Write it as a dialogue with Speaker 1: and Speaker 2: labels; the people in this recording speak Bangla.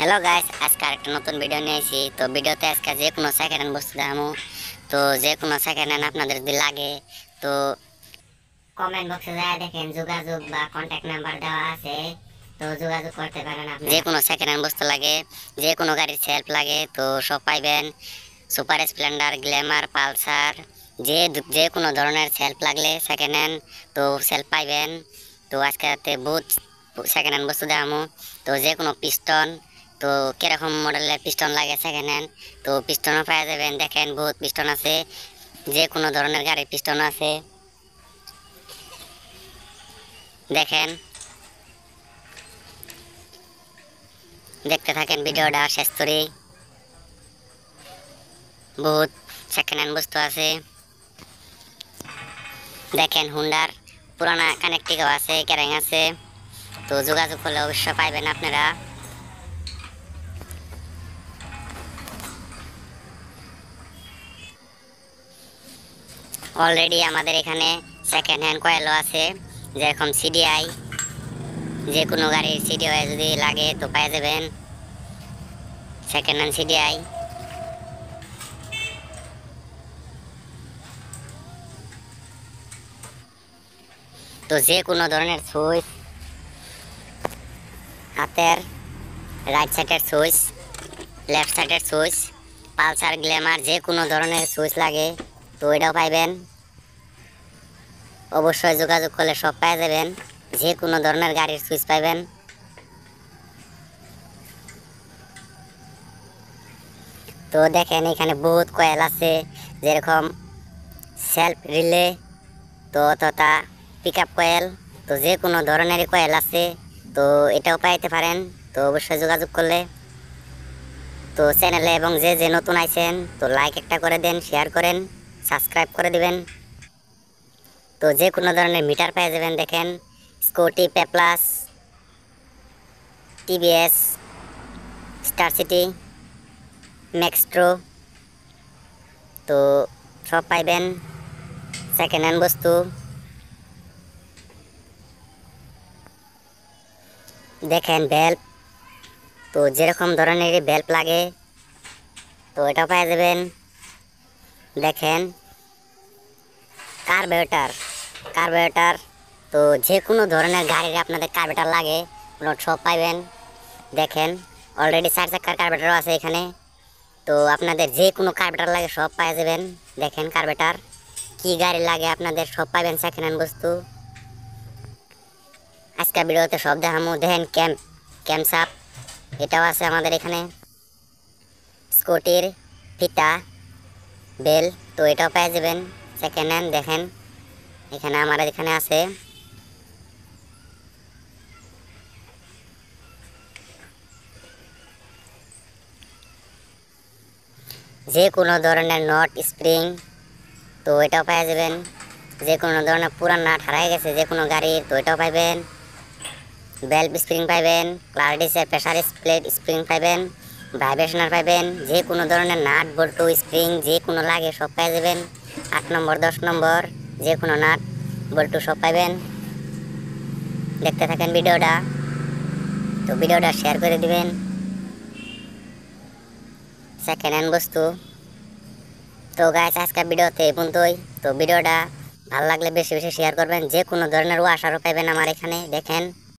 Speaker 1: হ্যালো গাইস, আজকে আরেকটা নতুন ভিডিও নিয়ে এসেছি। তো ভিডিওতে আজকে যে কোনো সেকেন্ড হ্যান্ড বস্তু দেখাবো। তো যে কোনো সেকেন্ড হ্যান্ড আপনাদের যদি লাগে তো কমেন্ট বক্সে যায় দেখেন, যোগাযোগ বা কন্ট্যাক্ট নাম্বার দেওয়া আছে। তো যোগাযোগ করতে পারেন। আপনি যে কোনো সেকেন্ড হ্যান্ড বস্তু লাগে, যে কোনো গাড়ির সেলফ লাগে তো সব পাইবেন। সুপার স্প্লেন্ডার, গ্ল্যামার, পালসার, যে যে কোনো ধরনের সেলফ লাগলে সেকেন্ড হ্যান্ড তো সেলফ পাইবেন। তো আজকে রাতে বহুত সেকেন্ড হ্যান্ড বস্তু দেখাবো। তো যে কোনো পিস্টন, তো কিরকম মডেলের পিস্টন লাগে সেকেন্ড হ্যান্ড তো পিস্টনও পাওয়া যাবেন। দেখেন বহুত পিস্টন আছে, যে কোনো ধরনের গাড়ির পিস্টন আছে। দেখেন, দেখতে থাকেন ভিডিওটা শেষ করে। বহুত সেকেন্ড হ্যান্ড বস্তু আছে। দেখেন হুন্ডার পুরানা কানেক্টিকও আছে, ক্যারেং আছে। তো যোগাযোগ করলে অবশ্যই পাইবেন আপনারা। অলরেডি আমাদের এখানে সেকেন্ড হ্যান্ড কয়েলও আছে, যেরকম সিডিআই, যে কোনো গাড়ির সিডিআই যদি লাগে তো পেয়ে যাবেন সেকেন্ড হ্যান্ড সিডিআই। তো যে কোনো ধরনের সুইচ, হাতের রাইট সাইডের সুইচ, লেফট সাইডের সুইচ, পালসার, গ্ল্যামার, যে কোনো ধরনের সুইচ লাগে তো এটাও পাইবেন। অবশ্যই যোগাযোগ করলে সব পেয়ে যাবেন। যে কোনো ধরনের গাড়ির সুইচ পাইবেন। তো দেখেন এখানে বহুত কয়েল আছে, যেরকম সেলফ রিলে, তো তথা পিক আপ কয়েল, তো যে কোনো ধরনেরই কয়েল আছে তো এটাও পাইতে পারেন। তো অবশ্যই যোগাযোগ করলে। তো চ্যানেলে এবং যে যে নতুন আইছেন তো লাইক একটা করে দেন, শেয়ার করেন, সাবস্ক্রাইব করে দিবেন। তো যে কোনো ধরনের মিটার পেয়ে যাবেন। দেখেন স্কুটি, পেপ্লাস, টিভিএস, স্টার সিটি, ম্যাক্সট্রো, তো সব পাইবেন সেকেন্ড হ্যান্ড বস্তু। দেখেন বেল্ট, তো যেরকম ধরনের বেল্ট লাগে তো এটাও পেয়ে যাবেন। দেখেন কার্বোরেটর, কার্বোরেটর, তো যে কোনো ধরনের গাড়ির আপনাদের কার্বোরেটর লাগে সব পাইবেন। দেখেন অলরেডি 4 চাকার কার্বোরেটরও আছে এখানে। তো আপনাদের যে কোনো কার্বোরেটর লাগে সব পেয়ে যাবেন। দেখেন কার্বোরেটর, কি গাড়ি লাগে আপনাদের সব পাইবেন সেকেন্ড হ্যান্ড বস্তু। আজকের ভিডিওতে সব দেখামু। দেখেন ক্যাম্পসাপ, এটাও আছে আমাদের এখানে। স্কুটির ফিতা, বেল, তো এটাও পেয়ে যাবেন সেকেন্ড হ্যান্ড। দেখেন এখানে আমার এখানে আছে। যে কোনো ধরনের নট, স্প্রিং, তো এটাও পেয়ে যাবেন। যে কোনো ধরনের পুরান নাট হারাই গেছে যে কোনো গাড়ির তো এটাও পাইবেন। বেল্ট স্প্রিং পাইবেন, ক্লার্ডিসের প্রেসার স্প্লিট স্প্রিং পাইবেন, ভাইব্রেশনার পাইবেন। যে কোনো ধরনের নাট, বল্টু, স্প্রিং যে কোনো লাগে সব পেয়ে যাবেন। 8 নম্বর, 10 নম্বর, যে কোনো নাট, বল্টু সব পাইবেন। দেখতে থাকেন ভিডিওটা, তো ভিডিওটা শেয়ার করে দিবেন। সেকেন্ড হ্যান্ড বস্তু। তো গাইস আজকের ভিডিওতে এই পর্যন্তই। তো ভিডিওটা ভালো লাগলে বেশি বেশি শেয়ার করবেন। যে কোনো ধরনের ওয়াশারও পাইবেন আমার এখানে। দেখেন